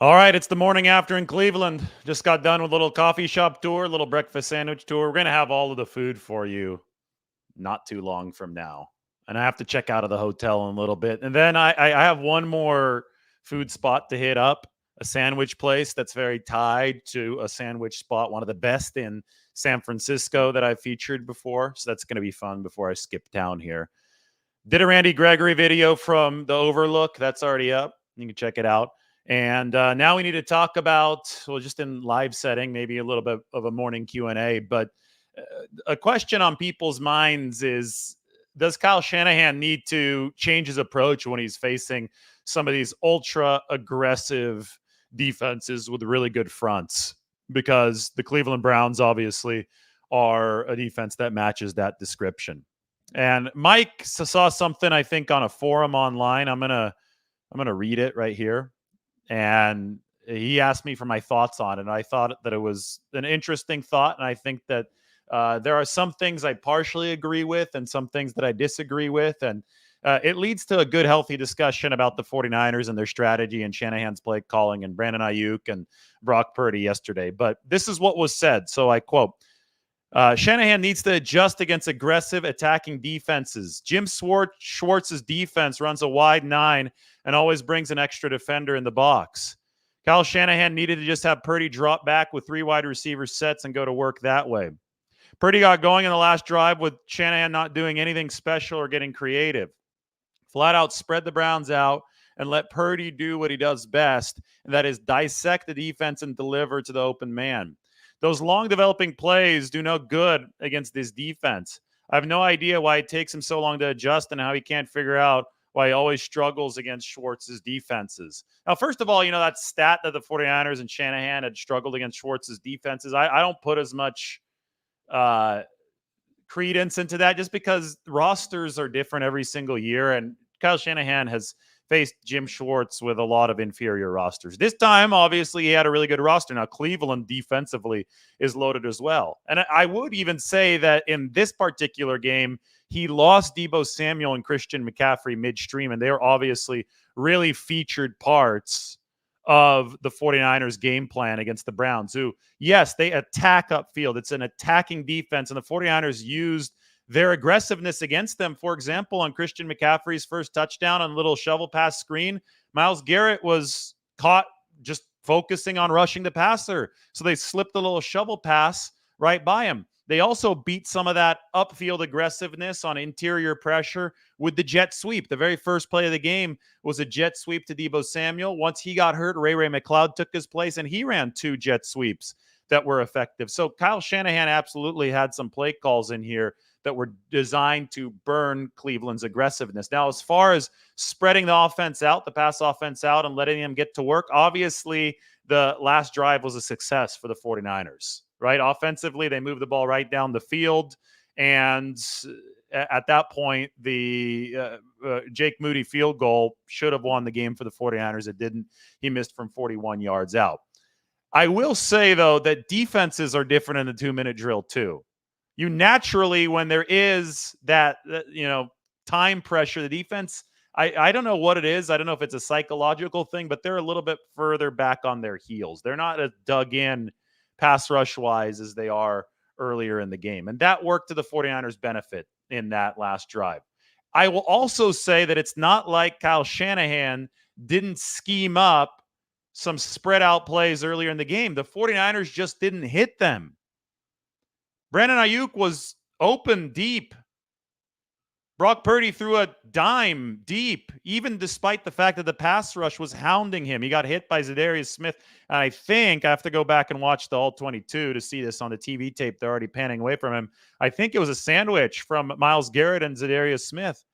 All right, it's the morning after in Cleveland. Just got done with a little coffee shop tour, a little breakfast sandwich tour. We're going to have all of the food for you not too long from now. And I have to check out of the hotel in a little bit. And then I have one more food spot to hit up, a sandwich place that's very tied to a sandwich spot, one of the best in San Francisco that I've featured before. So that's going to be fun before I skip town here. Did a Randy Gregory video from the Overlook. That's already up. You can check it out. And now we need to talk about, well, just in live setting, maybe a little bit of a morning Q&A, but a question on people's minds is, does Kyle Shanahan need to change his approach when he's facing some of these ultra aggressive defenses with really good fronts? Because the Cleveland Browns obviously are a defense that matches that description. And Mike saw something, I think, on a forum online. I'm gonna read it right here. And he asked me for my thoughts on it. And I thought that it was an interesting thought. And I think that there are some things I partially agree with and some things that I disagree with. And it leads to a good, healthy discussion about the 49ers and their strategy and Shanahan's play calling and Brandon Aiyuk and Brock Purdy yesterday. But this is what was said. So I quote, Shanahan needs to adjust against aggressive attacking defenses. Jim Schwartz's defense runs a wide 9 and always brings an extra defender in the box. Kyle Shanahan needed to just have Purdy drop back with 3 wide receiver sets and go to work that way. Purdy got going in the last drive with Shanahan not doing anything special or getting creative. Flat out spread the Browns out and let Purdy do what he does best, and that is dissect the defense and deliver to the open man. Those long developing plays do no good against this defense. I have no idea why it takes him so long to adjust and how he can't figure out why he always struggles against Schwartz's defenses. Now, first of all, that stat that the 49ers and Shanahan had struggled against Schwartz's defenses, I don't put as much credence into that just because rosters are different every single year. And Kyle Shanahan has faced Jim Schwartz with a lot of inferior rosters. This time, obviously, he had a really good roster. Now, Cleveland defensively is loaded as well. And I would even say that in this particular game, he lost Deebo Samuel and Christian McCaffrey midstream, and they're obviously really featured parts of the 49ers game plan against the Browns, who, yes, they attack upfield. It's an attacking defense, and the 49ers used their aggressiveness against them. For example, on Christian McCaffrey's first touchdown on a little shovel pass screen, Myles Garrett was caught just focusing on rushing the passer. So they slipped a little shovel pass right by him. They also beat some of that upfield aggressiveness on interior pressure with the jet sweep. The very first play of the game was a jet sweep to Deebo Samuel. Once he got hurt, Ray McLeod took his place, and he ran 2 jet sweeps that were effective. So Kyle Shanahan absolutely had some play calls in here that were designed to burn Cleveland's aggressiveness. Now, as far as spreading the offense out, the pass offense out, and letting them get to work, obviously the last drive was a success for the 49ers, right? Offensively, they moved the ball right down the field. And at that point, the Jake Moody field goal should have won the game for the 49ers. It didn't. He missed from 41 yards out. I will say, though, that defenses are different in the 2-minute drill, too. You naturally, when there is that time pressure, the defense, I don't know what it is. I don't know if it's a psychological thing, but they're a little bit further back on their heels. They're not as dug in pass rush wise as they are earlier in the game. And that worked to the 49ers' benefit in that last drive. I will also say that it's not like Kyle Shanahan didn't scheme up some spread out plays earlier in the game. The 49ers just didn't hit them. Brandon Aiyuk was open deep. Brock Purdy threw a dime deep, even despite the fact that the pass rush was hounding him. He got hit by Zadarius Smith. And I think I have to go back and watch the All-22 to see this on the TV tape. They're already panning away from him. I think it was a sandwich from Myles Garrett and Zadarius Smith.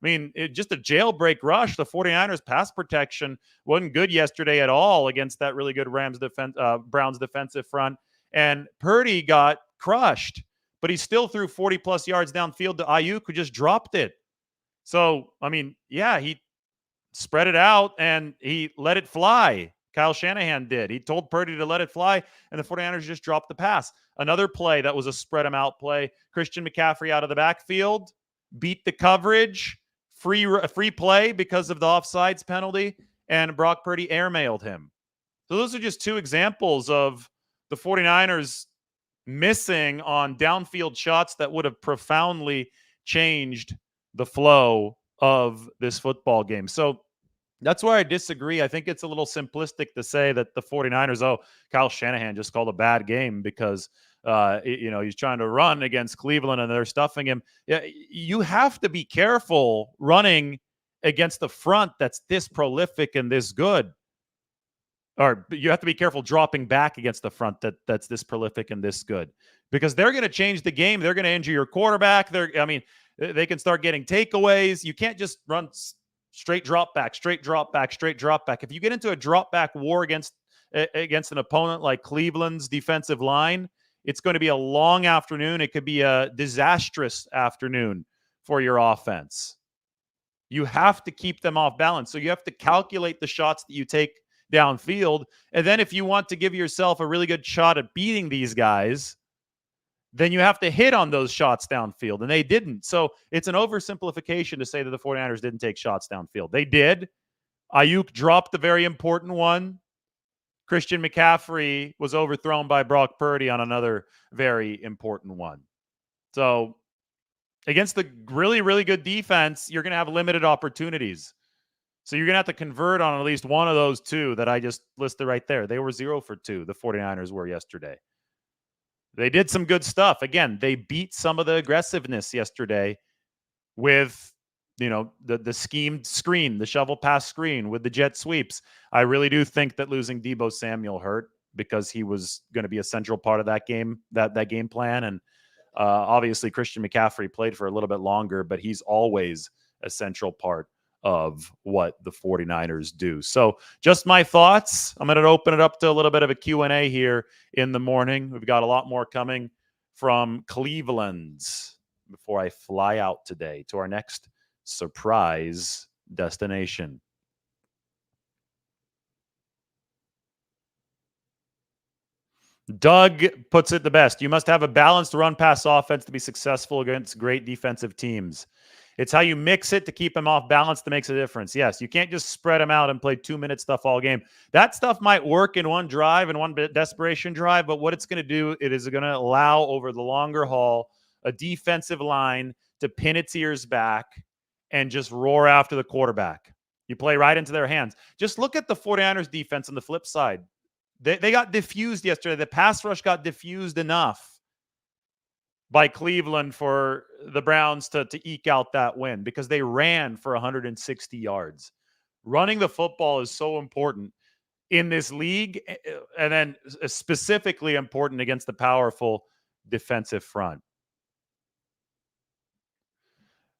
I mean, just a jailbreak rush. The 49ers pass protection wasn't good yesterday at all against that really good Browns defensive front. And Purdy got crushed, but he still threw 40-plus yards downfield to Aiyuk, who just dropped it. So, I mean, yeah, he spread it out and he let it fly. Kyle Shanahan did. He told Purdy to let it fly, and the 49ers just dropped the pass. Another play that was a spread him out play. Christian McCaffrey out of the backfield, beat the coverage, free play because of the offsides penalty, and Brock Purdy airmailed him. So those are just two examples of the 49ers missing on downfield shots that would have profoundly changed the flow of this football game. So that's why I disagree. I think it's a little simplistic to say that the 49ers, Kyle Shanahan just called a bad game because he's trying to run against Cleveland and they're stuffing him. Yeah, you have to be careful running against the front that's this prolific and this good. Or you have to be careful dropping back against the front that's this prolific and this good, because they're going to change the game. They're going to injure your quarterback. They can start getting takeaways. You can't just run straight drop back, straight drop back, straight drop back. If you get into a drop back war against an opponent like Cleveland's defensive line, it's going to be a long afternoon. It could be a disastrous afternoon for your offense. You have to keep them off balance. So you have to calculate the shots that you take downfield. And then if you want to give yourself a really good shot at beating these guys, then you have to hit on those shots downfield. And they didn't. So it's an oversimplification to say that the 49ers didn't take shots downfield. They did. Aiyuk dropped the very important one. Christian McCaffrey was overthrown by Brock Purdy on another very important one. So against the really, really good defense, you're going to have limited opportunities. So you're going to have to convert on at least one of those two that I just listed right there. They were 0 for 2, the 49ers were yesterday. They did some good stuff. Again, they beat some of the aggressiveness yesterday with, the schemed screen, the shovel pass screen with the jet sweeps. I really do think that losing Deebo Samuel hurt, because he was going to be a central part of that game, that game plan. And obviously Christian McCaffrey played for a little bit longer, but he's always a central part of what the 49ers do. So just my thoughts. I'm going to open it up to a little bit of a Q&A here in the morning. We've got a lot more coming from Cleveland before I fly out today to our next surprise destination. Doug puts it the best. You must have a balanced run-pass offense to be successful against great defensive teams. It's how you mix it to keep them off balance that makes a difference. Yes, you can't just spread them out and play 2-minute stuff all game. That stuff might work in one drive and one desperation drive, but what it's going to do, it is going to allow over the longer haul a defensive line to pin its ears back and just roar after the quarterback. You play right into their hands. Just look at the 49ers defense on the flip side. They got diffused yesterday. The pass rush got diffused enough by Cleveland for the Browns to eke out that win, because they ran for 160 yards. Running the football is so important in this league, and then specifically important against the powerful defensive front.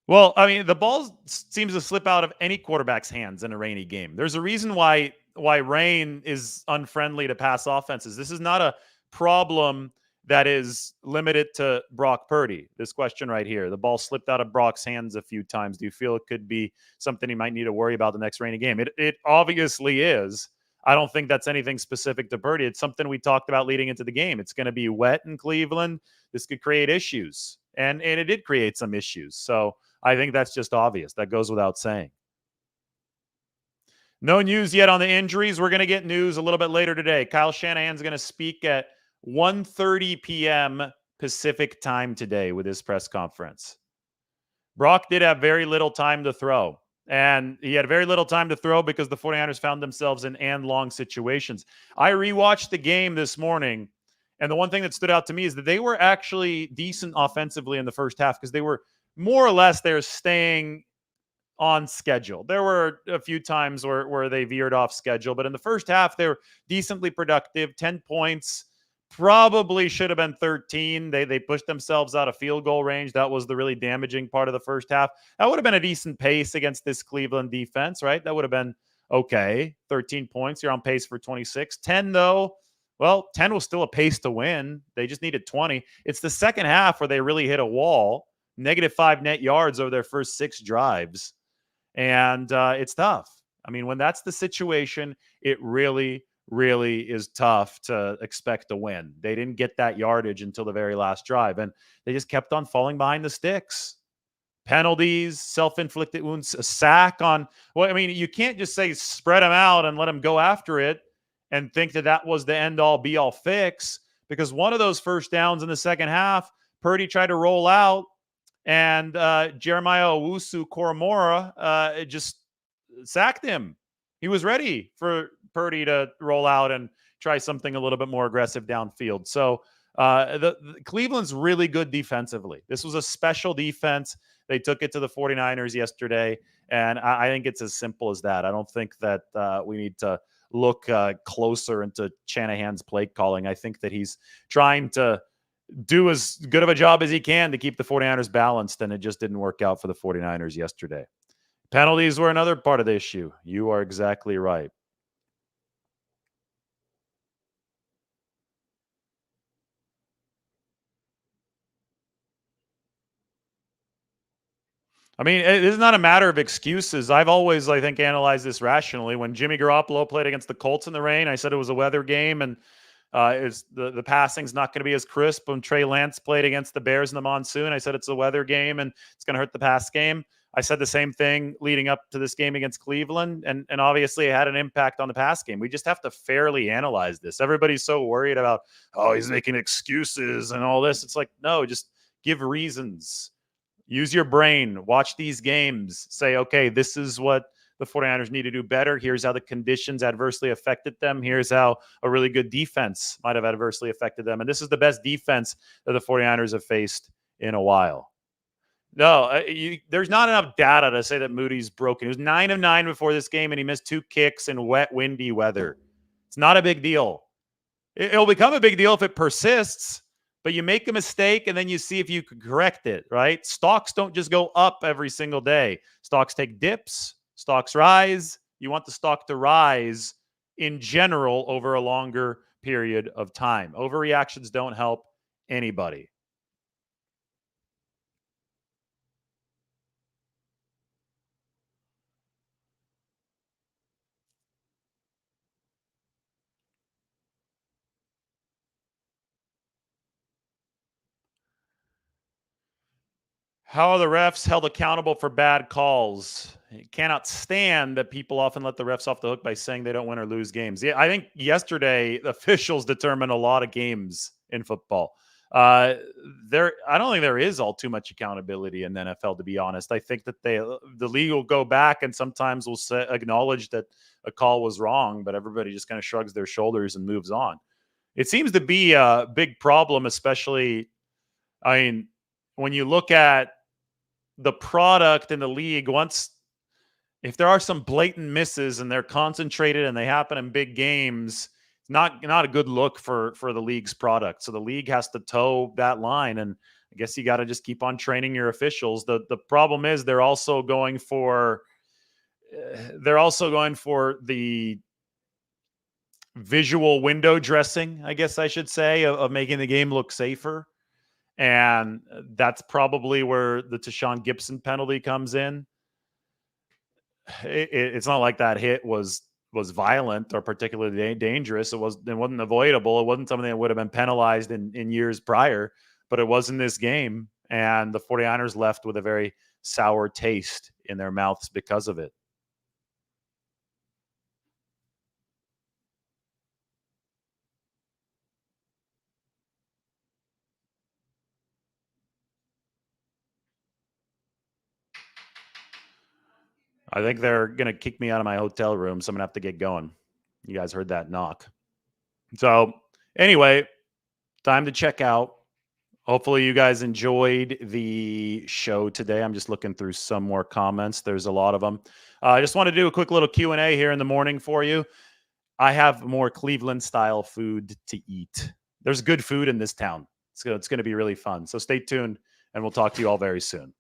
Well, the ball seems to slip out of any quarterback's hands in a rainy game. There's a reason why rain is unfriendly to pass offenses. This is not a problem that is limited to Brock Purdy. This question right here, the ball slipped out of Brock's hands a few times. Do you feel it could be something he might need to worry about the next rainy game? It obviously is. I don't think that's anything specific to Purdy. It's something we talked about leading into the game. It's going to be wet in Cleveland. This could create issues. And it did create some issues. So I think that's just obvious. That goes without saying. No news yet on the injuries. We're going to get news a little bit later today. Kyle Shanahan's going to speak at 1:30 p.m. Pacific time today with his press conference. Brock did have very little time to throw. And he had very little time to throw because the 49ers found themselves in long situations. I rewatched the game this morning, and the one thing that stood out to me is that they were actually decent offensively in the first half, because they were more or less they're staying on schedule. There were a few times where they veered off schedule, but in the first half, they were decently productive. 10 points, probably should have been 13. They pushed themselves out of field goal range. That was the really damaging part of the first half. That would have been a decent pace against this Cleveland defense, right? That would have been okay. 13 points, you're on pace for 26. 10, though, well, 10 was still a pace to win. They just needed 20. It's the second half where they really hit a wall. -5 net yards over their first 6 drives. And it's tough. When that's the situation, it really, really is tough to expect a win. They didn't get that yardage until the very last drive, and they just kept on falling behind the sticks. Penalties, self-inflicted wounds, a sack on. You can't just say spread them out and let them go after it and think that that was the end all be all fix, because one of those first downs in the second half, Purdy tried to roll out, and Jeremiah Owusu-Koramoah just sacked him. He was ready for Purdy to roll out and try something a little bit more aggressive downfield. So the Cleveland's really good defensively. This was a special defense. They took it to the 49ers yesterday, and I think it's as simple as that. I don't think that we need to look closer into Shanahan's play calling. I think that he's trying to do as good of a job as he can to keep the 49ers balanced, and it just didn't work out for the 49ers yesterday. Penalties were another part of the issue. You are exactly right. I mean, it is not a matter of excuses. I've always, I think, analyzed this rationally. When Jimmy Garoppolo played against the Colts in the rain, I said it was a weather game, and is the passing's not going to be as crisp. When Trey Lance played against the Bears in the monsoon, I said it's a weather game and it's going to hurt the pass game. I said the same thing leading up to this game against Cleveland, and obviously it had an impact on the pass game. We just have to fairly analyze this. Everybody's so worried about, oh, he's making excuses and all this. It's like, no, just give reasons. Use your brain. Watch these games. Say, okay, this is what the 49ers need to do better. Here's how the conditions adversely affected them. Here's how a really good defense might have adversely affected them. And this is the best defense that the 49ers have faced in a while. No, there's not enough data to say that Moody's broken. He was 9 of 9 before this game, and he missed 2 kicks in wet, windy weather. It's not a big deal. It'll become a big deal if it persists, but you make a mistake and then you see if you can correct it, right? Stocks don't just go up every single day. Stocks take dips, stocks rise. You want the stock to rise in general over a longer period of time. Overreactions don't help anybody. How are the refs held accountable for bad calls? You cannot stand that people often let the refs off the hook by saying they don't win or lose games. Yeah, I think yesterday the officials determined a lot of games in football. I don't think there is all too much accountability in the NFL, to be honest. I think that the league will go back and sometimes will acknowledge that a call was wrong, but everybody just kind of shrugs their shoulders and moves on. It seems to be a big problem, especially, I mean, when you look at the product in the league, once if there are some blatant misses and they're concentrated and they happen in big games, it's not a good look for the league's product. So the league has to toe that line, and I guess you got to just keep on training your officials. The problem is they're also going for the visual window dressing, I guess I should say, of making the game look safer. And that's probably where the Tashawn Gibson penalty comes in. It's not like that hit was violent or particularly dangerous. It wasn't avoidable. It wasn't something that would have been penalized in years prior, but it was in this game. And the 49ers left with a very sour taste in their mouths because of it. I think they're going to kick me out of my hotel room, so I'm going to have to get going. You guys heard that knock. So, anyway, time to check out. Hopefully you guys enjoyed the show today. I'm just looking through some more comments. There's a lot of them. I just want to do a quick little Q&A here in the morning for you. I have more Cleveland-style food to eat. There's good food in this town. It's going to be really fun. So stay tuned, and we'll talk to you all very soon.